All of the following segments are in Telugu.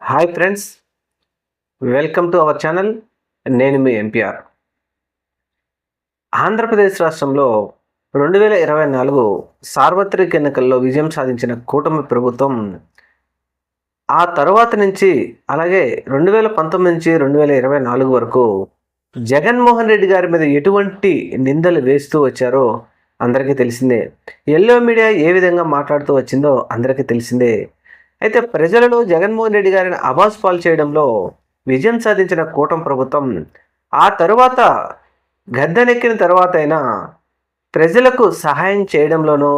Hi friends, welcome to our channel. నేను మీ ఎన్పిఆర్. ఆంధ్రప్రదేశ్ రాష్ట్రంలో 2024 సార్వత్రిక ఎన్నికల్లో విజయం సాధించిన కూటమి ప్రభుత్వం ఆ తర్వాత నుంచి అలాగే 2019 నుంచి 2024 వరకు జగన్మోహన్ రెడ్డి గారి మీద ఎటువంటి నిందలు వేస్తూ వచ్చారో అందరికీ తెలిసిందే. ఎల్లో మీడియా ఏ విధంగా మాట్లాడుతూ వచ్చిందో అందరికీ తెలిసిందే. అయితే ప్రజలను జగన్మోహన్ రెడ్డి గారిని అబాస్పాలు చేయడంలో విజయం సాధించిన కూటమి ప్రభుత్వం ఆ తరువాత గద్దెనెక్కిన తర్వాత అయినా ప్రజలకు సహాయం చేయడంలోనో,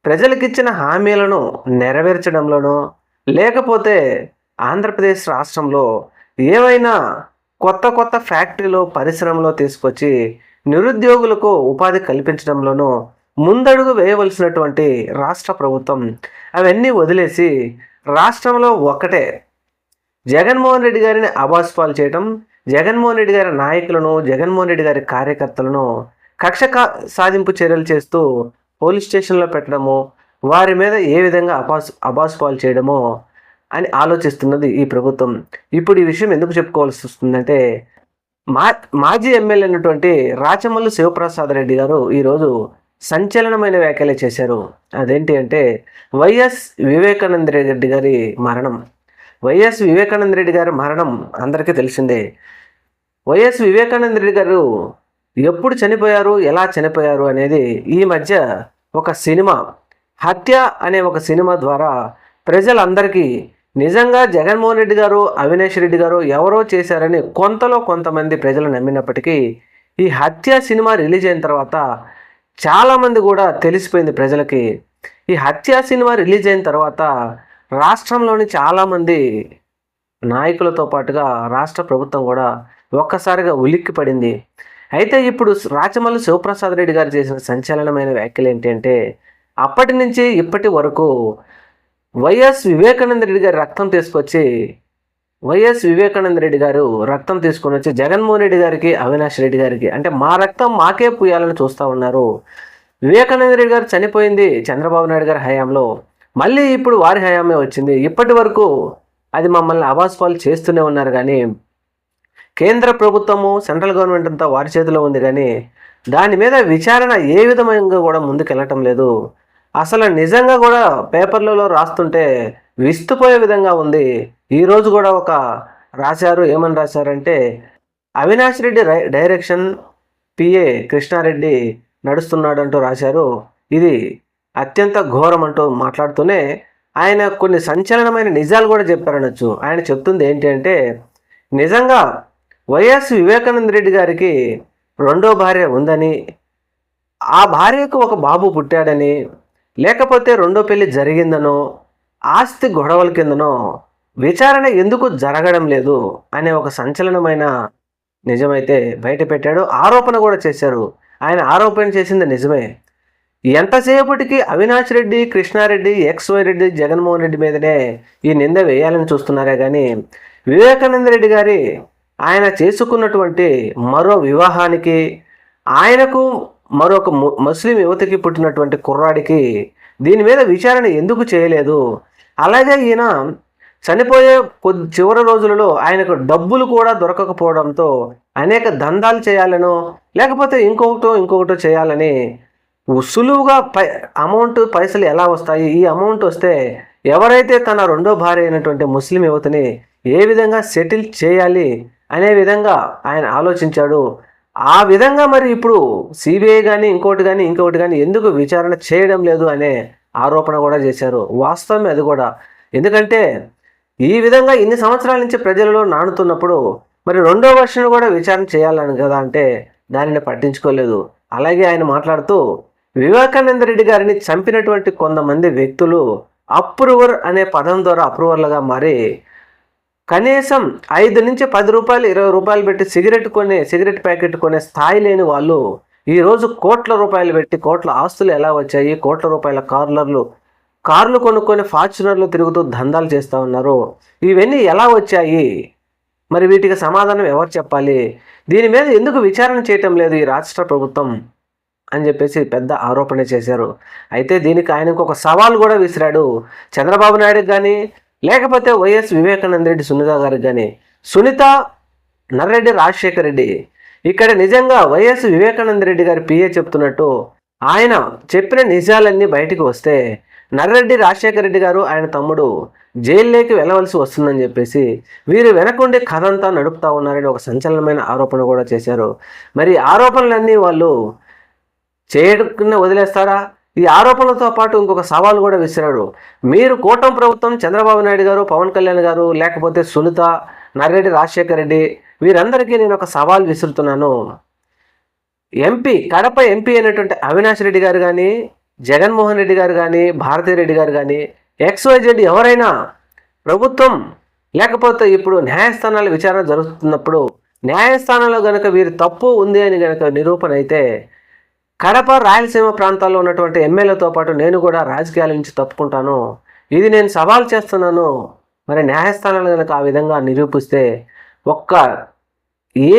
ప్రజలకిచ్చిన హామీలను నెరవేర్చడంలోనో, లేకపోతే ఆంధ్రప్రదేశ్ రాష్ట్రంలో ఏవైనా కొత్త ఫ్యాక్టరీలో పరిశ్రమలో తీసుకొచ్చి నిరుద్యోగులకు ఉపాధి కల్పించడంలోనూ ముందడుగు వేయవలసినటువంటి రాష్ట్ర ప్రభుత్వం అవన్నీ వదిలేసి రాష్ట్రంలో ఒక్కటే జగన్మోహన్ రెడ్డి గారిని అబాస్పాలు చేయటం, జగన్మోహన్ రెడ్డి గారి నాయకులను, జగన్మోహన్ రెడ్డి గారి కార్యకర్తలను కక్ష సాధింపు చర్యలు చేస్తూ పోలీస్ స్టేషన్లో పెట్టడము, వారి మీద ఏ విధంగా అబాస్పాలు చేయడమో అని ఆలోచిస్తున్నది ఈ ప్రభుత్వం. ఇప్పుడు ఈ విషయం ఎందుకు చెప్పుకోవాల్సి వస్తుందంటే, మాజీ ఎమ్మెల్యే అయినటువంటి రాచమల్లు శివప్రసాద్ రెడ్డి గారు ఈరోజు సంచలనమైన వ్యాఖ్యలు చేశారు. అదేంటి అంటే, వైఎస్ వివేకానంద రెడ్డి గారి మరణం. వైఎస్ వివేకానంద రెడ్డి గారి మరణం అందరికీ తెలిసిందే. వైఎస్ వివేకానంద రెడ్డి గారు ఎప్పుడు చనిపోయారు, ఎలా చనిపోయారు అనేది ఈ మధ్య ఒక సినిమా హత్య అనే ఒక సినిమా ద్వారా ప్రజలందరికీ నిజంగా జగన్మోహన్ రెడ్డి గారు, అవినాష్ రెడ్డి గారు ఎవరో చేశారని కొంతమంది ప్రజలు నమ్మినప్పటికీ ఈ హత్య సినిమా రిలీజ్ అయిన తర్వాత చాలామంది కూడా తెలిసిపోయింది ప్రజలకి. ఈ హత్య సినిమా రిలీజ్ అయిన తర్వాత రాష్ట్రంలోని చాలామంది నాయకులతో పాటుగా రాష్ట్ర ప్రభుత్వం కూడా ఒక్కసారిగా ఉలిక్కి పడింది. అయితే ఇప్పుడు రాచమల్లు శివప్రసాద్ రెడ్డి గారు చేసిన సంచలనమైన వ్యాఖ్యలు ఏంటంటే, అప్పటి నుంచి ఇప్పటి వరకు వైఎస్ వివేకానంద రెడ్డి గారి రక్తం తీసుకొచ్చి జగన్మోహన్ రెడ్డి గారికి, అవినాష్ రెడ్డి గారికి అంటే మా రక్తం మాకే పూయాలని చూస్తూ ఉన్నారు. వివేకానంద రెడ్డి గారు చనిపోయింది చంద్రబాబు నాయుడు గారి హయాంలో, మళ్ళీ ఇప్పుడు వారి హయామే వచ్చింది. ఇప్పటి వరకు అది మమ్మల్ని అబాస్పాలు చేస్తూనే ఉన్నారు. కానీ కేంద్ర ప్రభుత్వము, సెంట్రల్ గవర్నమెంట్ అంతా వారి చేతిలో ఉంది. కానీ దాని మీద విచారణ ఏ విధంగా కూడా ముందుకెళ్ళటం లేదు. అసలు నిజంగా కూడా పేపర్లలో రాస్తుంటే విస్తుపోయే విధంగా ఉంది. ఈరోజు కూడా ఒక రాశారు, ఏమని రాశారంటే, అవినాష్ రెడ్డి డైరెక్షన్ పిఏ కృష్ణారెడ్డి నడుస్తున్నాడంటూ రాశారు. ఇది అత్యంత ఘోరం అంటూ మాట్లాడుతూనే ఆయన కొన్ని సంచలనమైన నిజాలు కూడా చెప్పారనొచ్చు. ఆయన చెప్తుంది ఏంటి అంటే, నిజంగా వైఎస్ వివేకానంద రెడ్డి గారికి రెండో భార్య ఉందని, ఆ భార్యకు ఒక బాబు పుట్టాడని, లేకపోతే రెండో పెళ్లి జరిగిందనో, ఆస్తి గొడవల కిందనో విచారణ ఎందుకు జరగడం లేదు అనే ఒక సంచలనమైన నిజమైతే బయట పెట్టాడు. ఆరోపణ కూడా చేశారు. ఆయన ఆరోపణ చేసింది నిజమే. ఎంతసేపటికి అవినాష్ రెడ్డి, కృష్ణారెడ్డి, XY రెడ్డి, జగన్మోహన్ రెడ్డి మీదనే ఈ నింద వేయాలని చూస్తున్నారే కానీ వివేకానంద రెడ్డి గారి ఆయన చేసుకున్నటువంటి మరో వివాహానికి, ఆయనకు మరొక ముస్లిం యువతికి పుట్టినటువంటి కుర్రాడికి దీని మీద విచారణ ఎందుకు చేయలేదు? అలాగే ఈయన చనిపోయే చివరి రోజులలో ఆయనకు డబ్బులు కూడా దొరకకపోవడంతో అనేక దందాలు చేయాలనో, లేకపోతే ఇంకొకటో చేయాలని సులువుగా పైసలు ఎలా వస్తాయి, ఈ అమౌంట్ వస్తే ఎవరైతే తన రెండో భార్య అయినటువంటి ముస్లిం యువతిని ఏ విధంగా సెటిల్ చేయాలి అనే విధంగా ఆయన ఆలోచించాడు. ఆ విధంగా మరి ఇప్పుడు సిబిఐ కానీ ఇంకొకటి కానీ ఎందుకు విచారణ చేయడం లేదు అనే ఆరోపణ కూడా చేశారు. వాస్తవమే అది కూడా. ఎందుకంటే ఈ విధంగా ఇన్ని సంవత్సరాల నుంచి ప్రజలలో నానుతున్నప్పుడు మరి రెండో వర్షన్ కూడా విచారణ చేయాలని కదా అంటే దానిని పట్టించుకోలేదు. అలాగే ఆయన మాట్లాడుతూ వివేకానంద రెడ్డి గారిని చంపినటువంటి కొంతమంది వ్యక్తులు అప్రూవర్ అనే పదం ద్వారా అప్రూవర్లుగా మారి కనీసం 5 నుంచి 10 రూపాయలు 20 రూపాయలు పెట్టి సిగరెట్ ప్యాకెట్ కొనే స్థాయి లేని వాళ్ళు ఈరోజు కోట్ల రూపాయలు పెట్టి కోట్ల ఆస్తులు ఎలా వచ్చాయి, కోట్ల రూపాయల కార్లు కొనుక్కొని ఫార్చునర్లు తిరుగుతూ దందాలు చేస్తూ ఉన్నారు. ఇవన్నీ ఎలా వచ్చాయి? మరి వీటికి సమాధానం ఎవరు చెప్పాలి? దీని మీద ఎందుకు విచారణ చేయటం లేదు ఈ రాష్ట్ర ప్రభుత్వం అని చెప్పేసి పెద్ద ఆరోపణ చేశారు. అయితే దీనికి ఆయనకు ఒక సవాల్ కూడా విసిరాడు. చంద్రబాబు నాయుడుకి కానీ, లేకపోతే వైఎస్ వివేకానంద రెడ్డి సునీత గారికి కానీ, సునీత నర్రెడ్డి రాజశేఖర రెడ్డి. ఇక్కడ నిజంగా వైఎస్ వివేకానంద రెడ్డి గారి పిఏ చెప్తున్నట్టు ఆయన చెప్పిన నిజాలన్నీ బయటికి వస్తే నర్రెడ్డి రాజశేఖర రెడ్డి గారు ఆయన తమ్ముడు జైల్లోకి వెళ్ళవలసి వస్తుందని చెప్పేసి వీరు వెనకుండి కథ అంతా నడుపుతా ఉన్నారని ఒక సంచలనమైన ఆరోపణ కూడా చేశారు. మరి ఆరోపణలన్నీ వాళ్ళు చేయకుండా వదిలేస్తారా? ఈ ఆరోపణలతో పాటు ఇంకొక సవాల్ కూడా విసిరాడు. మీరు కూటమి ప్రభుత్వం, చంద్రబాబు నాయుడు గారు, పవన్ కళ్యాణ్ గారు, లేకపోతే సునీత, నర్రెడ్డి రాజశేఖర రెడ్డి, వీరందరికీ నేను ఒక సవాల్ విసురుతున్నాను. కడప ఎంపీ అయినటువంటి అవినాష్ రెడ్డి గారు కానీ, జగన్మోహన్ రెడ్డి గారు కానీ, భారతీ రెడ్డి గారు కానీ, XYZ ఎవరైనా ప్రభుత్వం లేకపోతే ఇప్పుడు న్యాయస్థానాల విచారణ జరుగుతున్నప్పుడు న్యాయస్థానంలో కనుక వీరి తప్పు ఉంది అని కనుక నిరూపణ అయితే కడప, రాయలసీమ ప్రాంతాల్లో ఉన్నటువంటి ఎమ్మెల్యేలతో పాటు నేను కూడా రాజకీయాల నుంచి తప్పుకుంటాను. ఇది నేను సవాల్ చేస్తున్నాను. మరి న్యాయస్థానాలు కనుక ఆ విధంగా నిరూపిస్తే ఒక్క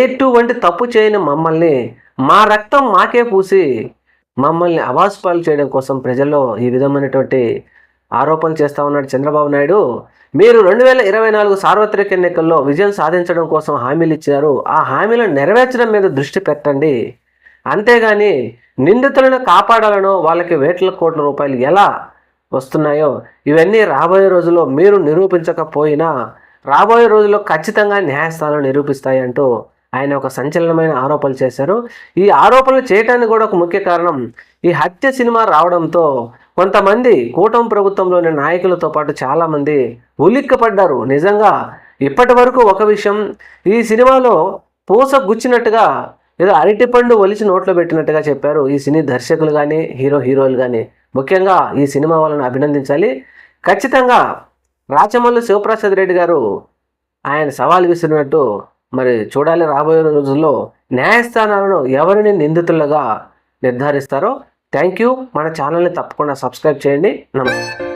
ఎటువంటి తప్పు చేయని మమ్మల్ని, మా రక్తం మాకే పూసి మమ్మల్ని అవాసుపాలు చేయడం కోసం ప్రజల్లో ఈ విధమైనటువంటి ఆరోపణలు చేస్తూ ఉన్నాడు చంద్రబాబు నాయుడు. మీరు 2024 సార్వత్రిక ఎన్నికల్లో విజయం సాధించడం కోసం హామీలు ఇచ్చారు. ఆ హామీలను నెరవేర్చడం మీద దృష్టి పెట్టండి. అంతేగాని నిందితులను కాపాడాలనో వాళ్ళకి వేల కోట్ల రూపాయలు ఎలా వస్తున్నాయో ఇవన్నీ రాబోయే రోజుల్లో మీరు నిరూపించకపోయినా రాబోయే రోజుల్లో ఖచ్చితంగా న్యాయస్థానాలు నిరూపిస్తాయి అంటూ ఆయన ఒక సంచలనమైన ఆరోపణలు చేశారు. ఈ ఆరోపణలు చేయడానికి కూడా ఒక ముఖ్య కారణం ఈ హత్య సినిమా రావడంతో కొంతమంది కూటమి ప్రభుత్వంలోని నాయకులతో పాటు చాలామంది ఉలిక్కపడ్డారు. నిజంగా ఇప్పటి వరకు ఒక విషయం, ఈ సినిమాలో పూస గుచ్చినట్టుగా ఏదో అరటిపండు ఒలిచి నోట్లో పెట్టినట్టుగా చెప్పారు ఈ సినీ దర్శకులు కానీ, హీరోలు కానీ. ముఖ్యంగా ఈ సినిమా వాళ్ళని అభినందించాలి. ఖచ్చితంగా రాచమల్లు శివప్రసాద్ రెడ్డి గారు ఆయన సవాల్ విసిరినట్టు మరి చూడాలి. రాబోయే రోజుల్లో న్యాయస్థానాలను ఎవరిని నిందితులుగా నిర్ధారిస్తారో. Thank you. మన ఛానల్ని తప్పకుండా సబ్స్క్రైబ్ చేయండి. నమస్తే.